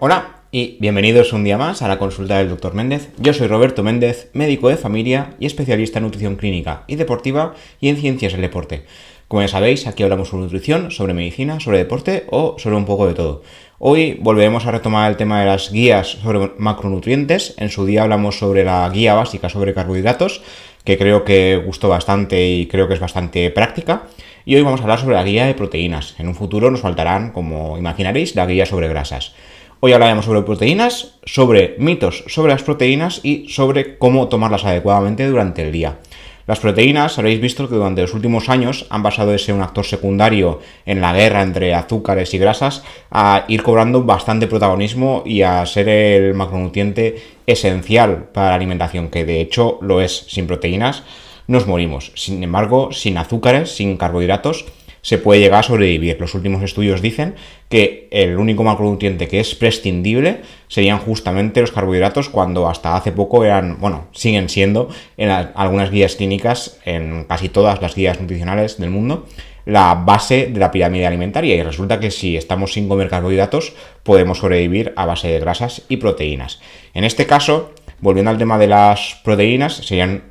Hola y bienvenidos un día más a la consulta del Dr. Méndez. Yo soy Roberto Méndez, médico de familia y especialista en nutrición clínica y deportiva y en ciencias del deporte. Como ya sabéis, aquí hablamos sobre nutrición, sobre medicina, sobre deporte o sobre un poco de todo. Hoy volveremos a retomar el tema de las guías sobre macronutrientes. En su día hablamos sobre la guía básica sobre carbohidratos, que creo que gustó bastante y creo que es bastante práctica. Y hoy vamos a hablar sobre la guía de proteínas. En un futuro nos faltarán, como imaginaréis, la guía sobre grasas. Hoy hablaremos sobre proteínas, sobre mitos sobre las proteínas y sobre cómo tomarlas adecuadamente durante el día. Las proteínas, habréis visto que durante los últimos años han pasado de ser un actor secundario en la guerra entre azúcares y grasas a ir cobrando bastante protagonismo y a ser el macronutriente esencial para la alimentación, que de hecho lo es. Sin proteínas nos morimos. Sin embargo, sin azúcares, sin carbohidratos, se puede llegar a sobrevivir. Los últimos estudios dicen que el único macronutriente que es prescindible serían justamente los carbohidratos, cuando hasta hace poco eran, siguen siendo en algunas guías clínicas, en casi todas las guías nutricionales del mundo, la base de la pirámide alimentaria. Y resulta que si estamos sin comer carbohidratos, podemos sobrevivir a base de grasas y proteínas. En este caso, volviendo al tema de las proteínas, serían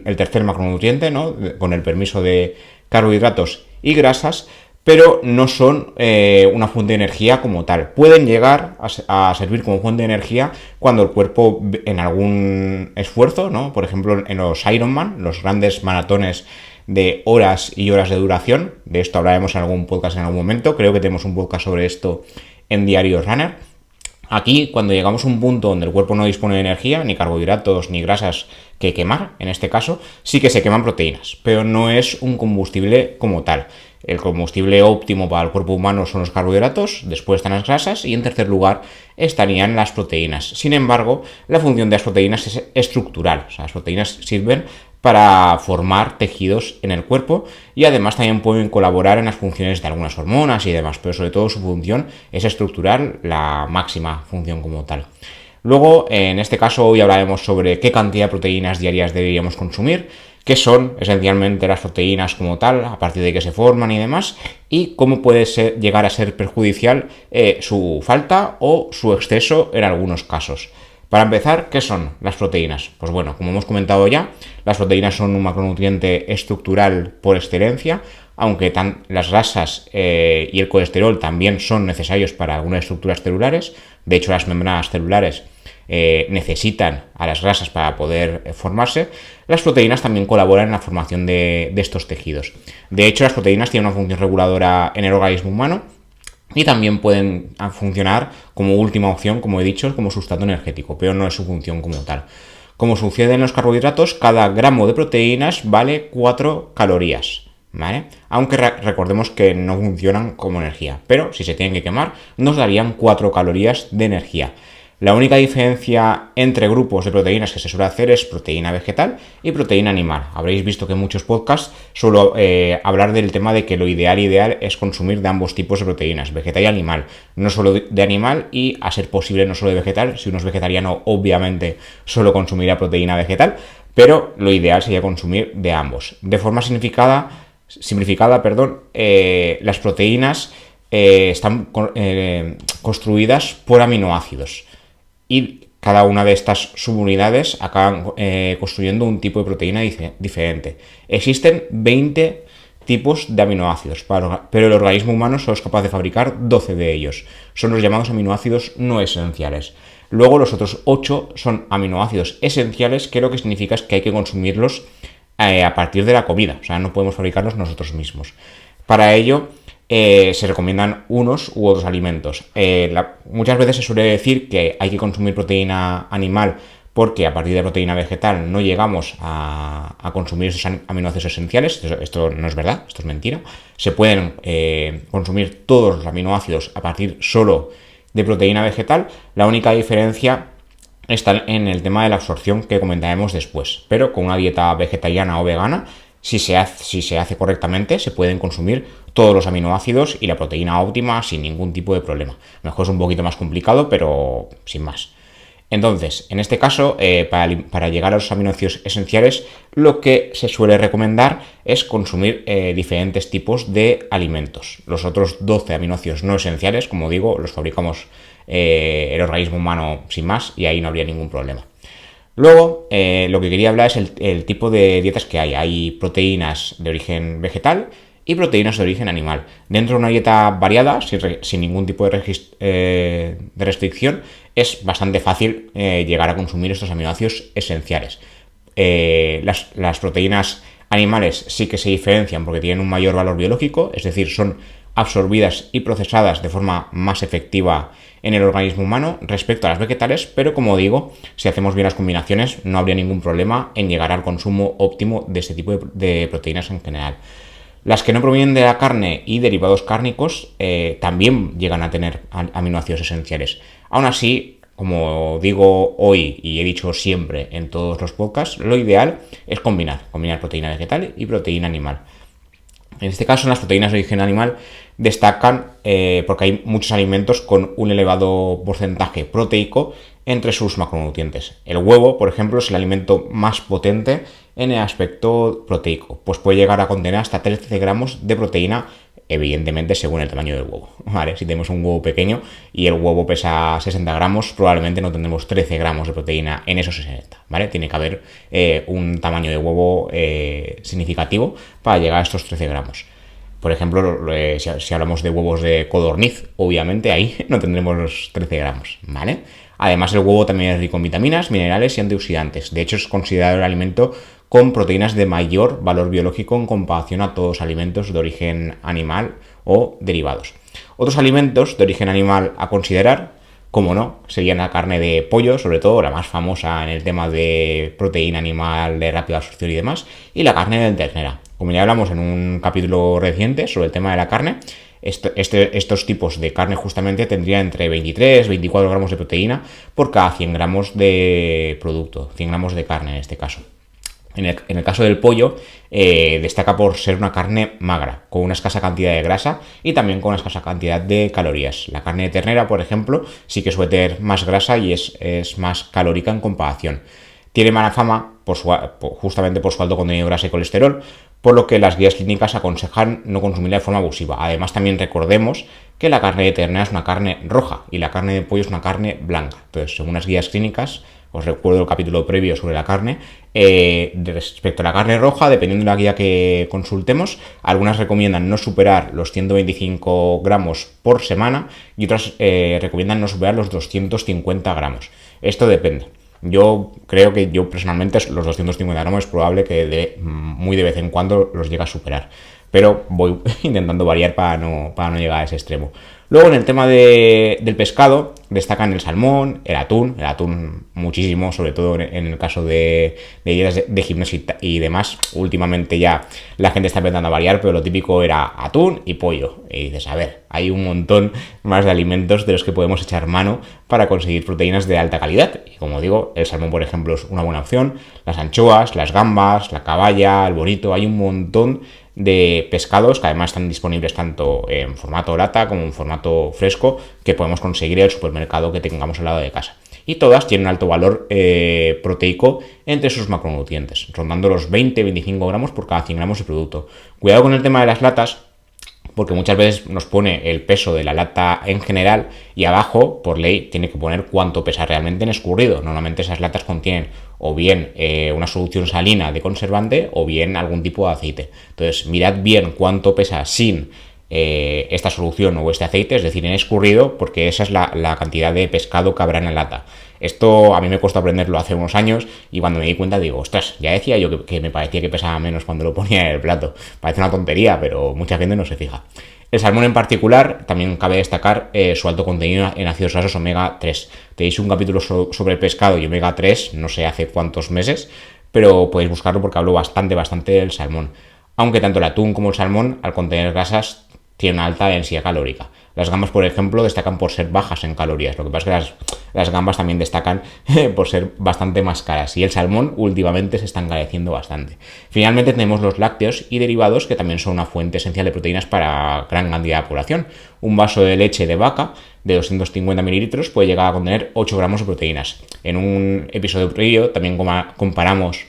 el tercer macronutriente, ¿no?, con el permiso de carbohidratos y grasas, pero no son una fuente de energía como tal. Pueden llegar a servir como fuente de energía cuando el cuerpo, en algún esfuerzo, ¿no?, por ejemplo en los Ironman, los grandes maratones de horas y horas de duración. De esto hablaremos en algún podcast en algún momento. Creo que tenemos un podcast sobre esto en Diario Runner. Aquí, cuando llegamos a un punto donde el cuerpo no dispone de energía, ni carbohidratos, ni grasas que quemar, en este caso, sí que se queman proteínas, pero no es un combustible como tal. El combustible óptimo para el cuerpo humano son los carbohidratos, después están las grasas y en tercer lugar estarían las proteínas. Sin embargo, la función de las proteínas es estructural. O sea, las proteínas sirven para formar tejidos en el cuerpo y además también pueden colaborar en las funciones de algunas hormonas y demás, pero sobre todo su función es estructural, la máxima función como tal. Luego, en este caso, hoy hablaremos sobre qué cantidad de proteínas diarias deberíamos consumir, qué son esencialmente las proteínas como tal, a partir de qué se forman y demás, y cómo puede llegar a ser perjudicial su falta o su exceso en algunos casos. Para empezar, ¿qué son las proteínas? Pues bueno, como hemos comentado ya, las proteínas son un macronutriente estructural por excelencia, aunque las grasas y el colesterol también son necesarios para algunas estructuras celulares. De hecho, las membranas celulares necesitan a las grasas para poder formarse. Las proteínas también colaboran en la formación de estos tejidos. De hecho, las proteínas tienen una función reguladora en el organismo humano y también pueden funcionar como última opción, como he dicho, como sustrato energético, pero no es su función como tal. Como sucede en los carbohidratos, cada gramo de proteínas vale 4 calorías, ¿vale? Aunque recordemos que no funcionan como energía, pero si se tienen que quemar, nos darían 4 calorías de energía. La única diferencia entre grupos de proteínas que se suele hacer es proteína vegetal y proteína animal. Habréis visto que en muchos podcasts suelo hablar del tema de que lo ideal es consumir de ambos tipos de proteínas, vegetal y animal. No solo de animal y, a ser posible, no solo de vegetal. Si uno es vegetariano, obviamente solo consumirá proteína vegetal, pero lo ideal sería consumir de ambos. De forma simplificada, las proteínas están construidas por aminoácidos. Y cada una de estas subunidades acaban construyendo un tipo de proteína diferente. Existen 20 tipos de aminoácidos, pero el organismo humano solo es capaz de fabricar 12 de ellos. Son los llamados aminoácidos no esenciales. Luego los otros 8 son aminoácidos esenciales, que lo que significa es que hay que consumirlos a partir de la comida. O sea, no podemos fabricarlos nosotros mismos. Para ello, se recomiendan unos u otros alimentos. Muchas veces se suele decir que hay que consumir proteína animal porque a partir de proteína vegetal no llegamos a consumir esos aminoácidos esenciales. Esto no es verdad, esto es mentira. Se pueden consumir todos los aminoácidos a partir solo de proteína vegetal. La única diferencia está en el tema de la absorción, que comentaremos después. Pero con una dieta vegetariana o vegana, si se hace correctamente, se pueden consumir todos los aminoácidos y la proteína óptima sin ningún tipo de problema. A lo mejor es un poquito más complicado, pero sin más. Entonces, en este caso, para llegar a los aminoácidos esenciales, lo que se suele recomendar es consumir diferentes tipos de alimentos. Los otros 12 aminoácidos no esenciales, como digo, los fabricamos el organismo humano sin más, y ahí no habría ningún problema. Luego, lo que quería hablar es el tipo de dietas que hay. Hay proteínas de origen vegetal y proteínas de origen animal. Dentro de una dieta variada, sin ningún tipo de restricción, es bastante fácil llegar a consumir estos aminoácidos esenciales. Las proteínas animales sí que se diferencian porque tienen un mayor valor biológico, es decir, son absorbidas y procesadas de forma más efectiva en el organismo humano respecto a las vegetales, pero como digo, si hacemos bien las combinaciones no habría ningún problema en llegar al consumo óptimo de este tipo de proteínas en general. Las que no provienen de la carne y derivados cárnicos también llegan a tener aminoácidos esenciales. Aún así, como digo hoy y he dicho siempre en todos los podcasts, lo ideal es combinar proteína vegetal y proteína animal. En este caso, las proteínas de origen animal destacan porque hay muchos alimentos con un elevado porcentaje proteico entre sus macronutrientes. El huevo, por ejemplo, es el alimento más potente en el aspecto proteico, pues puede llegar a contener hasta 13 gramos de proteína, evidentemente según el tamaño del huevo, ¿vale? Si tenemos un huevo pequeño y el huevo pesa 60 gramos, probablemente no tendremos 13 gramos de proteína en esos 60, ¿vale? Tiene que haber un tamaño de huevo significativo para llegar a estos 13 gramos. Por ejemplo, si hablamos de huevos de codorniz, obviamente ahí no tendremos los 13 gramos, ¿vale? Además, el huevo también es rico en vitaminas, minerales y antioxidantes. De hecho, es considerado el alimento con proteínas de mayor valor biológico en comparación a todos los alimentos de origen animal o derivados. Otros alimentos de origen animal a considerar, como no, serían la carne de pollo, sobre todo la más famosa en el tema de proteína animal de rápida absorción y demás, y la carne de ternera. Como ya hablamos en un capítulo reciente sobre el tema de la carne, estos tipos de carne justamente tendrían entre 23 y 24 gramos de proteína por cada 100 gramos de producto, 100 gramos de carne en este caso. En el caso del pollo, destaca por ser una carne magra, con una escasa cantidad de grasa y también con una escasa cantidad de calorías. La carne de ternera, por ejemplo, sí que suele tener más grasa y es más calórica en comparación. Tiene mala fama justamente por su alto contenido de grasa y colesterol, por lo que las guías clínicas aconsejan no consumirla de forma abusiva. Además, también recordemos que la carne de ternera es una carne roja y la carne de pollo es una carne blanca. Entonces, según las guías clínicas, os recuerdo el capítulo previo sobre la carne, respecto a la carne roja, dependiendo de la guía que consultemos, algunas recomiendan no superar los 125 gramos por semana y otras recomiendan no superar los 250 gramos. Esto depende. Yo creo que yo personalmente los 250 gramos es probable que muy de vez en cuando los llegue a superar. Pero voy intentando variar para no llegar a ese extremo. Luego en el tema del pescado destacan el salmón, el atún muchísimo, sobre todo en el caso de dietas de gimnasio y demás. Últimamente ya la gente está empezando a variar, pero lo típico era atún y pollo. Y dices, a ver, hay un montón más de alimentos de los que podemos echar mano para conseguir proteínas de alta calidad. Y como digo, el salmón, por ejemplo, es una buena opción. Las anchoas, las gambas, la caballa, el bonito, hay un montón de pescados que además están disponibles tanto en formato lata como en formato fresco que podemos conseguir en el supermercado que tengamos al lado de casa. Y todas tienen alto valor proteico entre sus macronutrientes, rondando los 20-25 gramos por cada 100 gramos de producto. Cuidado con el tema de las latas, porque muchas veces nos pone el peso de la lata en general y abajo, por ley, tiene que poner cuánto pesa realmente en escurrido. Normalmente esas latas contienen o bien una solución salina de conservante o bien algún tipo de aceite. Entonces, mirad bien cuánto pesa sin esta solución o este aceite, es decir, en escurrido, porque esa es la cantidad de pescado que habrá en la lata. Esto a mí me costó aprenderlo hace unos años y cuando me di cuenta digo, ostras, ya decía yo que me parecía que pesaba menos cuando lo ponía en el plato. Parece una tontería, pero mucha gente no se fija. El salmón en particular, también cabe destacar su alto contenido en ácidos grasos omega 3. Tenéis un capítulo sobre pescado y omega 3, no sé hace cuántos meses, pero podéis buscarlo porque hablo bastante del salmón. Aunque tanto el atún como el salmón, al contener grasas, tienen una alta densidad calórica. Las gambas, por ejemplo, destacan por ser bajas en calorías. Lo que pasa es que las gambas también destacan por ser bastante más caras. Y el salmón últimamente se está encareciendo bastante. Finalmente tenemos los lácteos y derivados, que también son una fuente esencial de proteínas para gran cantidad de población. Un vaso de leche de vaca de 250 mililitros puede llegar a contener 8 gramos de proteínas. En un episodio previo también comparamos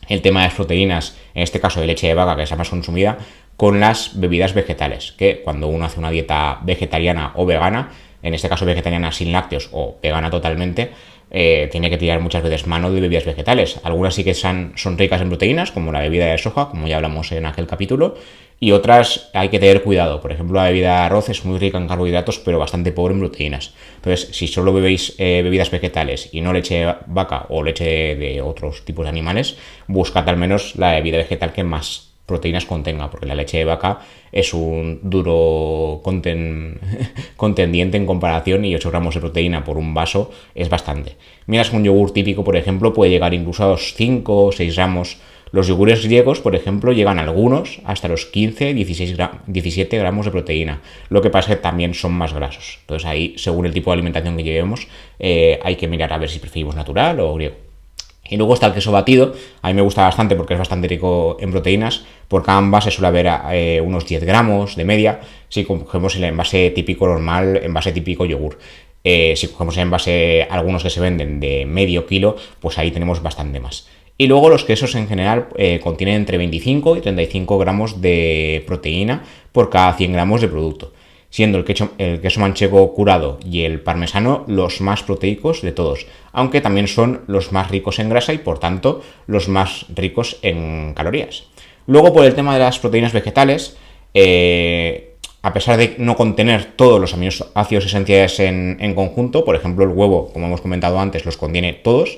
el tema de las proteínas, en este caso de leche de vaca, que es la más consumida, con las bebidas vegetales, que cuando uno hace una dieta vegetariana o vegana, en este caso vegetariana sin lácteos o vegana totalmente, tiene que tirar muchas veces mano de bebidas vegetales. Algunas sí que son ricas en proteínas, como la bebida de soja, como ya hablamos en aquel capítulo, y otras hay que tener cuidado. Por ejemplo, la bebida de arroz es muy rica en carbohidratos, pero bastante pobre en proteínas. Entonces, si solo bebéis bebidas vegetales y no leche de vaca o leche de otros tipos de animales, buscad al menos la bebida vegetal que más proteínas contenga, porque la leche de vaca es un duro contendiente en comparación, y 8 gramos de proteína por un vaso es bastante. Miras que un yogur típico, por ejemplo, puede llegar incluso a los 5 o 6 gramos. Los yogures griegos, por ejemplo, llegan algunos hasta los 15, 17 gramos de proteína. Lo que pasa es que también son más grasos. Entonces ahí, según el tipo de alimentación que llevemos, hay que mirar a ver si preferimos natural o griego. Y luego está el queso batido. A mí me gusta bastante porque es bastante rico en proteínas. Por cada envase suele haber unos 10 gramos de media. Si cogemos el envase típico normal, envase típico yogur. Si cogemos el envase, algunos que se venden de medio kilo, pues ahí tenemos bastante más. Y luego los quesos en general contienen entre 25 y 35 gramos de proteína por cada 100 gramos de producto, siendo el queso manchego curado y el parmesano los más proteicos de todos, aunque también son los más ricos en grasa y por tanto los más ricos en calorías. Luego, por el tema de las proteínas vegetales, a pesar de no contener todos los aminoácidos esenciales en conjunto, por ejemplo el huevo, como hemos comentado antes, los contiene todos.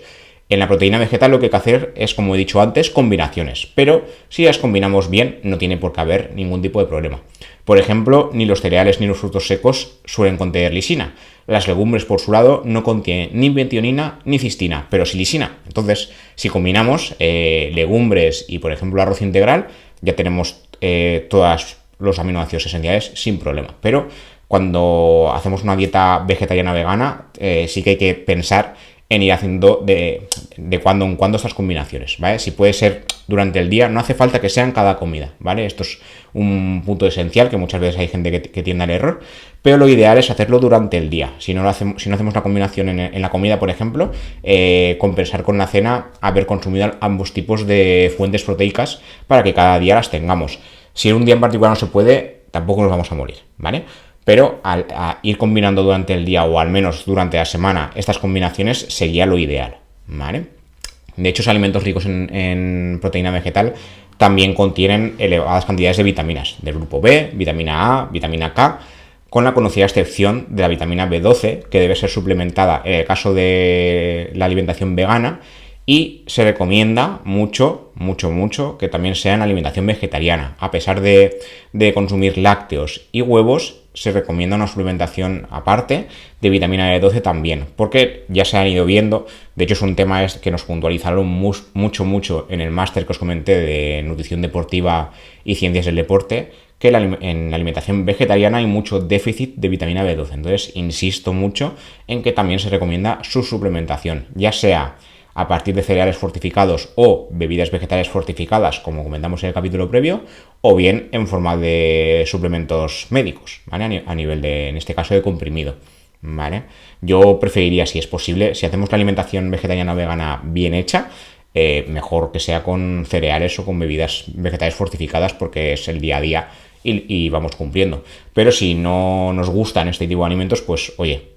En la proteína vegetal lo que hay que hacer es, como he dicho antes, combinaciones, pero si las combinamos bien no tiene por qué haber ningún tipo de problema. Por ejemplo, ni los cereales ni los frutos secos suelen contener lisina. Las legumbres, por su lado, no contienen ni metionina ni cistina, pero sí lisina. Entonces, si combinamos legumbres y, por ejemplo, arroz integral, ya tenemos todos los aminoácidos esenciales sin problema. Pero cuando hacemos una dieta vegetariana vegana, sí que hay que pensar en ir haciendo de cuando en cuando estas combinaciones, ¿vale? Si puede ser durante el día, no hace falta que sean cada comida, ¿vale? Esto es un punto esencial, que muchas veces hay gente que tiende al error, pero lo ideal es hacerlo durante el día. Si no hacemos la combinación en la comida, por ejemplo, compensar con la cena haber consumido ambos tipos de fuentes proteicas para que cada día las tengamos. Si en un día en particular no se puede, tampoco nos vamos a morir, ¿vale? Pero a ir combinando durante el día o al menos durante la semana estas combinaciones sería lo ideal, ¿vale? De hecho, los alimentos ricos en proteína vegetal también contienen elevadas cantidades de vitaminas del grupo B, vitamina A, vitamina K, con la conocida excepción de la vitamina B12, que debe ser suplementada en el caso de la alimentación vegana, y se recomienda mucho que también sea en alimentación vegetariana. A pesar de consumir lácteos y huevos, se recomienda una suplementación aparte de vitamina B12 también, porque ya se han ido viendo. De hecho, es un tema que nos puntualizaron mucho en el máster que os comenté de nutrición deportiva y ciencias del deporte, que en la alimentación vegetariana hay mucho déficit de vitamina B12. Entonces, insisto mucho en que también se recomienda su suplementación, ya sea a partir de cereales fortificados o bebidas vegetales fortificadas, como comentamos en el capítulo previo, o bien en forma de suplementos médicos, ¿vale? A nivel de, en este caso, de comprimido, ¿vale? Yo preferiría, si es posible, si hacemos la alimentación vegetariana vegana bien hecha, mejor que sea con cereales o con bebidas vegetales fortificadas, porque es el día a día y vamos cumpliendo. Pero si no nos gustan este tipo de alimentos, pues oye,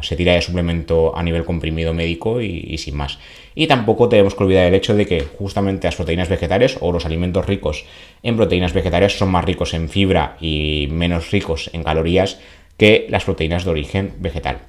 se tira de suplemento a nivel comprimido médico y sin más. Y tampoco tenemos que olvidar el hecho de que justamente las proteínas vegetales o los alimentos ricos en proteínas vegetales son más ricos en fibra y menos ricos en calorías que las proteínas de origen vegetal.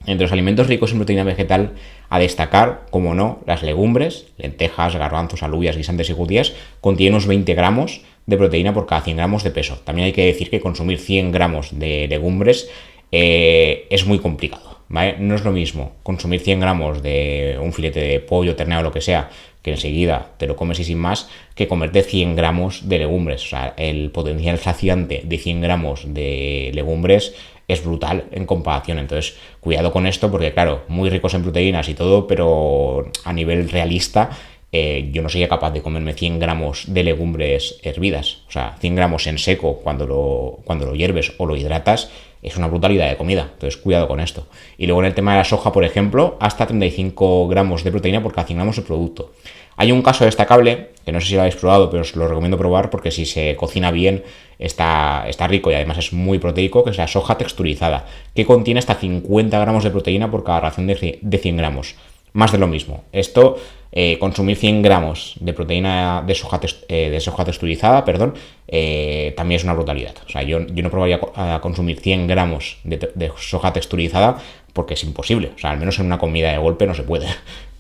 Entre los alimentos ricos en proteína vegetal, a destacar, como no, las legumbres, lentejas, garbanzos, alubias, guisantes y judías, contienen unos 20 gramos de proteína por cada 100 gramos de peso. También hay que decir que consumir 100 gramos de legumbres es muy complicado, ¿vale? No es lo mismo consumir 100 gramos de un filete de pollo, ternera o lo que sea, que enseguida te lo comes y sin más, que comerte 100 gramos de legumbres. O sea, el potencial saciante de 100 gramos de legumbres es brutal en comparación. Entonces, cuidado con esto, porque claro, muy ricos en proteínas y todo, pero a nivel realista, yo no sería capaz de comerme 100 gramos de legumbres hervidas. O sea, 100 gramos en seco cuando lo hierves o lo hidratas, es una brutalidad de comida. Entonces, cuidado con esto. Y luego en el tema de la soja, por ejemplo, hasta 35 gramos de proteína por cada 100 gramos de producto. Hay un caso destacable, que no sé si lo habéis probado, pero os lo recomiendo probar porque si se cocina bien está rico y además es muy proteico, que es la soja texturizada, que contiene hasta 50 gramos de proteína por cada ración de 100 gramos. Más de lo mismo. Esto, consumir 100 gramos de proteína de soja texturizada, también es una brutalidad. O sea, yo no probaría a consumir 100 gramos de soja texturizada porque es imposible. O sea, al menos en una comida de golpe no se puede.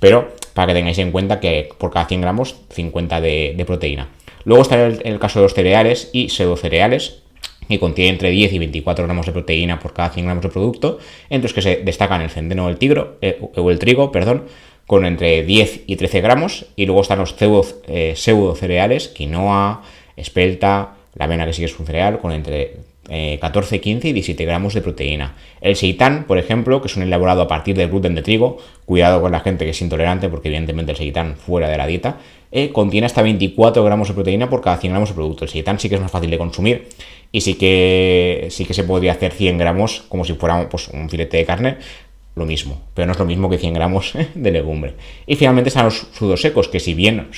Pero para que tengáis en cuenta que por cada 100 gramos, 50 de proteína. Luego está el caso de los cereales y pseudocereales, que contiene entre 10 y 24 gramos de proteína por cada 100 gramos de producto, entre los que se destacan el centeno o el trigo, con entre 10 y 13 gramos, y luego están los pseudo cereales, quinoa, espelta, la avena, que sí que es un cereal, con entre 14, 15 y 17 gramos de proteína. El seitán, por ejemplo, que es un elaborado a partir del gluten de trigo, cuidado con la gente que es intolerante, porque evidentemente el seitán fuera de la dieta, contiene hasta 24 gramos de proteína por cada 100 gramos de producto. El seitán sí que es más fácil de consumir y sí que se podría hacer 100 gramos como si fuera pues, un filete de carne, lo mismo, pero no es lo mismo que 100 gramos de legumbre. Y finalmente están los frutos secos, que si bien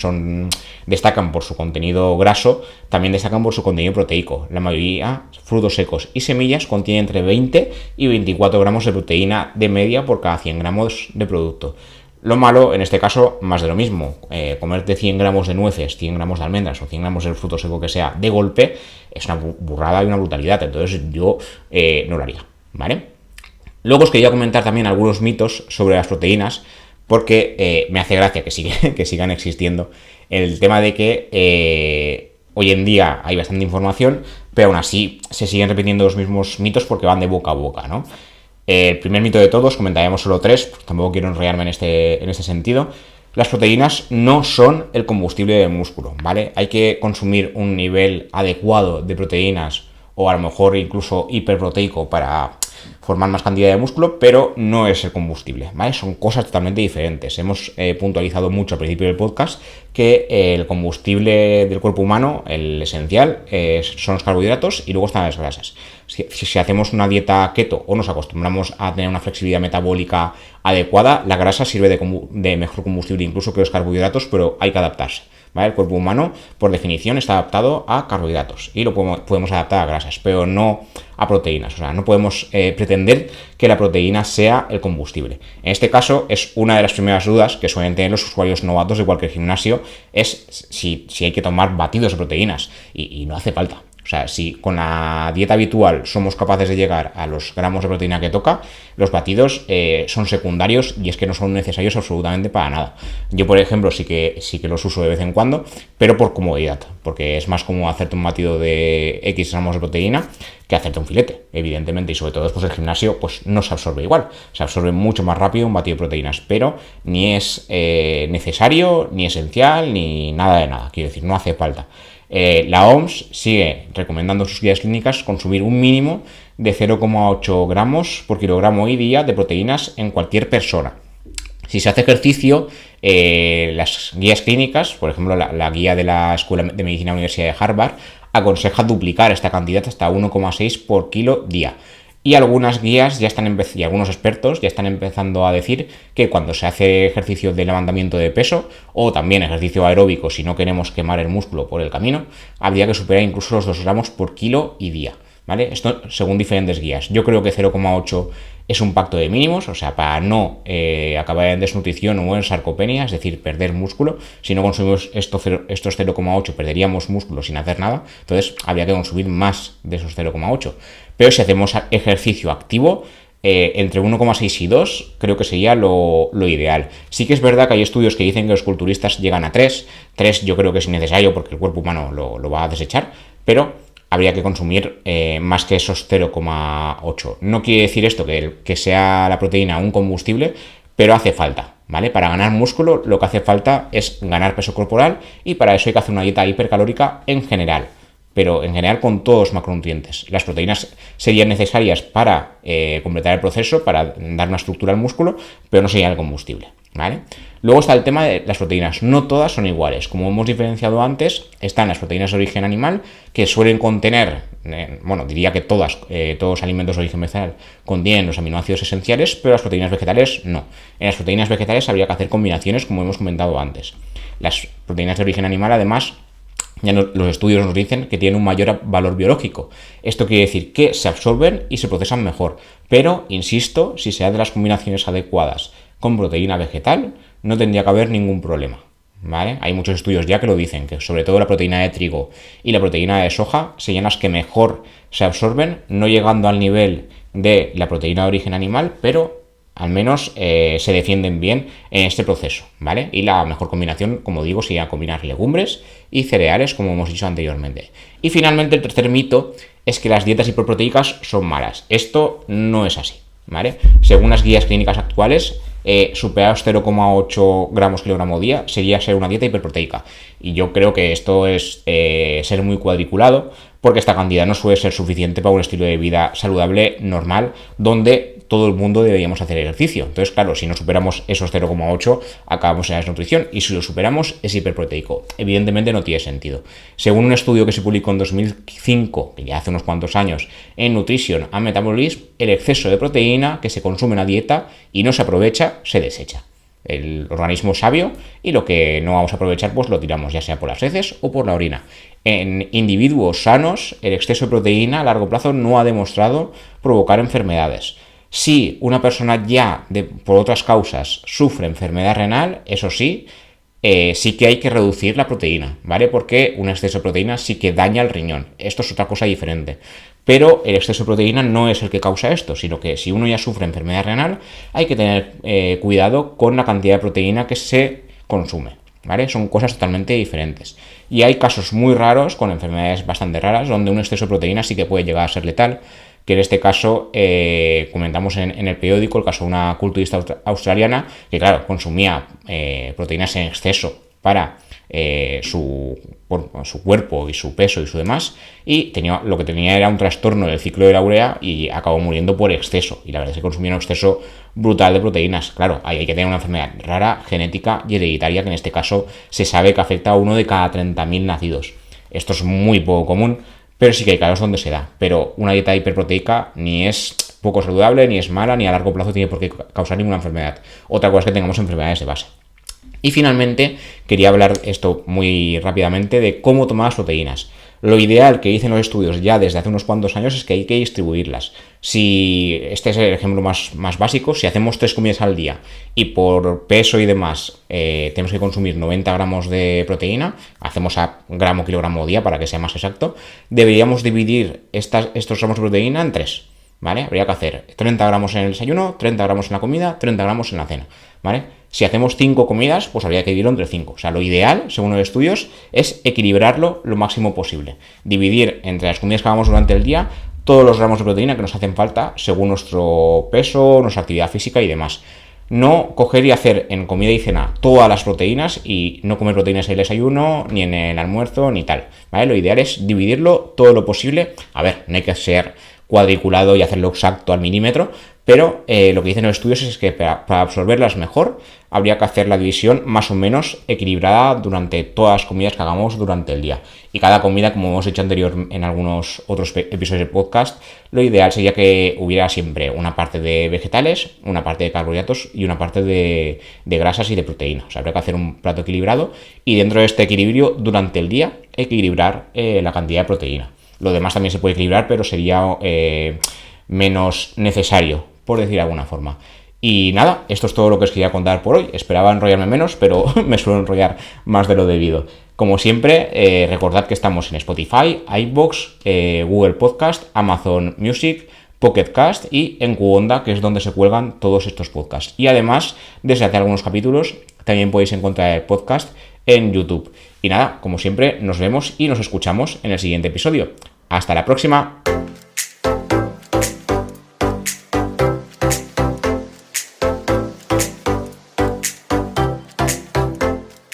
destacan por su contenido graso, también destacan por su contenido proteico. La mayoría, frutos secos y semillas, contienen entre 20 y 24 gramos de proteína de media por cada 100 gramos de producto. Lo malo, en este caso, más de lo mismo. Comerte 100 gramos de nueces, 100 gramos de almendras o 100 gramos del fruto seco que sea de golpe es una burrada y una brutalidad. Entonces yo no lo haría, ¿vale? Luego os quería comentar también algunos mitos sobre las proteínas, porque me hace gracia que sigan existiendo. El tema de que hoy en día hay bastante información, pero aún así se siguen repitiendo los mismos mitos porque van de boca a boca, ¿no? El primer mito de todos, comentaremos solo 3, pues tampoco quiero enrollarme en este sentido. Las proteínas no son el combustible del músculo, ¿vale? Hay que consumir un nivel adecuado de proteínas o a lo mejor incluso hiperproteico para formar más cantidad de músculo, pero no es el combustible, ¿vale? Son cosas totalmente diferentes. Hemos puntualizado mucho al principio del podcast que el combustible del cuerpo humano, el esencial, son los carbohidratos y luego están las grasas. Si hacemos una dieta keto o nos acostumbramos a tener una flexibilidad metabólica adecuada, la grasa sirve de mejor combustible incluso que los carbohidratos, pero hay que adaptarse, ¿vale? El cuerpo humano, por definición, está adaptado a carbohidratos y lo podemos adaptar a grasas, pero no a proteínas. O sea, no podemos pretender que la proteína sea el combustible. En este caso, es una de las primeras dudas que suelen tener los usuarios novatos de cualquier gimnasio, es si hay que tomar batidos de proteínas, y no hace falta. O sea, si con la dieta habitual somos capaces de llegar a los gramos de proteína que toca, los batidos son secundarios y es que no son necesarios absolutamente para nada. Yo, por ejemplo, sí que los uso de vez en cuando, pero por comodidad, porque es más cómodo hacerte un batido de X gramos de proteína que hacerte un filete, evidentemente, y sobre todo después del gimnasio, pues no se absorbe igual. Se absorbe mucho más rápido un batido de proteínas, pero ni es necesario, ni esencial, ni nada de nada. Quiero decir, no hace falta. La OMS sigue recomendando en sus guías clínicas consumir un mínimo de 0,8 gramos por kilogramo y día de proteínas en cualquier persona. Si se hace ejercicio, las guías clínicas, por ejemplo la guía de la Escuela de Medicina de la Universidad de Harvard, aconseja duplicar esta cantidad hasta 1,6 por kilo día. Y algunas guías y algunos expertos ya están empezando a decir que cuando se hace ejercicio de levantamiento de peso o también ejercicio aeróbico, si no queremos quemar el músculo por el camino, habría que superar incluso los 2 gramos por kilo y día, ¿vale? Esto según diferentes guías. Yo creo que 0,8 es un pacto de mínimos, o sea, para no acabar en desnutrición o en sarcopenia, es decir, perder músculo. Si no consumimos estos 0,8 perderíamos músculo sin hacer nada, entonces habría que consumir más de esos 0,8. Pero si hacemos ejercicio activo, entre 1,6 y 2 creo que sería lo ideal. Sí que es verdad que hay estudios que dicen que los culturistas llegan a 3. 3 yo creo que es innecesario porque el cuerpo humano lo va a desechar, pero habría que consumir más que esos 0,8. No quiere decir esto que sea la proteína un combustible, pero hace falta, ¿vale? Para ganar músculo lo que hace falta es ganar peso corporal y para eso hay que hacer una dieta hipercalórica en general. Pero en general con todos los macronutrientes. Las proteínas serían necesarias para completar el proceso, para dar una estructura al músculo, pero no serían el combustible, ¿vale? Luego está el tema de las proteínas. No todas son iguales. Como hemos diferenciado antes, están las proteínas de origen animal, que suelen contener, diría que todos los alimentos de origen vegetal contienen los aminoácidos esenciales, pero las proteínas vegetales no. En las proteínas vegetales habría que hacer combinaciones, como hemos comentado antes. Las proteínas de origen animal, además, los estudios nos dicen que tienen un mayor valor biológico. Esto quiere decir que se absorben y se procesan mejor. Pero, insisto, si se hacen las combinaciones adecuadas con proteína vegetal, no tendría que haber ningún problema, ¿vale? Hay muchos estudios ya que lo dicen, que sobre todo la proteína de trigo y la proteína de soja serían las que mejor se absorben, no llegando al nivel de la proteína de origen animal, pero al menos se defienden bien en este proceso, ¿vale? Y la mejor combinación, como digo, sería combinar legumbres y cereales, como hemos dicho anteriormente. Y finalmente, el tercer mito es que las dietas hiperproteicas son malas. Esto no es así, ¿vale? Según las guías clínicas actuales, superar 0,8 gramos kilogramo día sería ser una dieta hiperproteica. Y yo creo que esto es ser muy cuadriculado, porque esta cantidad no suele ser suficiente para un estilo de vida saludable normal, donde todo el mundo deberíamos hacer ejercicio. Entonces, claro, si no superamos esos 0,8, acabamos en la desnutrición, y si lo superamos, es hiperproteico. Evidentemente no tiene sentido. Según un estudio que se publicó en 2005, que ya hace unos cuantos años, en Nutrition and Metabolism, el exceso de proteína que se consume en la dieta y no se aprovecha, se desecha. El organismo es sabio, y lo que no vamos a aprovechar pues lo tiramos, ya sea por las heces o por la orina. En individuos sanos, el exceso de proteína a largo plazo no ha demostrado provocar enfermedades. Si una persona ya por otras causas sufre enfermedad renal, eso sí, sí que hay que reducir la proteína, ¿vale? Porque un exceso de proteína sí que daña el riñón. Esto es otra cosa diferente. Pero el exceso de proteína no es el que causa esto, sino que si uno ya sufre enfermedad renal, hay que tener cuidado con la cantidad de proteína que se consume, ¿vale? Son cosas totalmente diferentes. Y hay casos muy raros, con enfermedades bastante raras, donde un exceso de proteína sí que puede llegar a ser letal, que en este caso comentamos en el periódico el caso de una culturista australiana que, claro, consumía proteínas en exceso para su cuerpo y su peso y su demás, y lo que tenía era un trastorno del ciclo de la urea y acabó muriendo por exceso. Y la verdad es que consumía un exceso brutal de proteínas. Claro, hay que tener una enfermedad rara, genética y hereditaria, que en este caso se sabe que afecta a uno de cada 30.000 nacidos. Esto es muy poco común, pero sí que hay casos donde se da. Pero una dieta hiperproteica ni es poco saludable, ni es mala, ni a largo plazo tiene por qué causar ninguna enfermedad. Otra cosa es que tengamos enfermedades de base. Y finalmente, quería hablar esto muy rápidamente de cómo tomar las proteínas. Lo ideal que dicen los estudios ya desde hace unos cuantos años es que hay que distribuirlas. Si este es el ejemplo más básico, si hacemos 3 comidas al día y por peso y demás tenemos que consumir 90 gramos de proteína, hacemos a gramo kilogramo día para que sea más exacto, deberíamos dividir estos gramos de proteína en 3. ¿Vale? Habría que hacer 30 gramos en el desayuno, 30 gramos en la comida, 30 gramos en la cena, ¿vale? Si hacemos 5 comidas, pues habría que dividirlo entre 5. O sea, lo ideal, según los estudios, es equilibrarlo lo máximo posible. Dividir entre las comidas que hagamos durante el día todos los gramos de proteína que nos hacen falta según nuestro peso, nuestra actividad física y demás. No coger y hacer en comida y cena todas las proteínas y no comer proteínas en el desayuno, ni en el almuerzo, ni tal, ¿vale? Lo ideal es dividirlo todo lo posible. A ver, no hay que ser cuadriculado y hacerlo exacto al milímetro, pero lo que dicen los estudios es que para absorberlas mejor habría que hacer la división más o menos equilibrada durante todas las comidas que hagamos durante el día. Y cada comida, como hemos dicho anterior en algunos otros episodios del podcast, lo ideal sería que hubiera siempre una parte de vegetales, una parte de carbohidratos y una parte de grasas y de proteínas. O sea, habría que hacer un plato equilibrado y dentro de este equilibrio durante el día equilibrar la cantidad de proteína. Lo demás también se puede equilibrar, pero sería menos necesario, por decir de alguna forma. Y nada, esto es todo lo que os quería contar por hoy. Esperaba enrollarme menos, pero me suelo enrollar más de lo debido. Como siempre, recordad que estamos en Spotify, iVoox, Google Podcast, Amazon Music, Pocket Cast y en Qonda, que es donde se cuelgan todos estos podcasts. Y además, desde hace algunos capítulos, también podéis encontrar el podcast en YouTube. Y nada, como siempre, nos vemos y nos escuchamos en el siguiente episodio. ¡Hasta la próxima!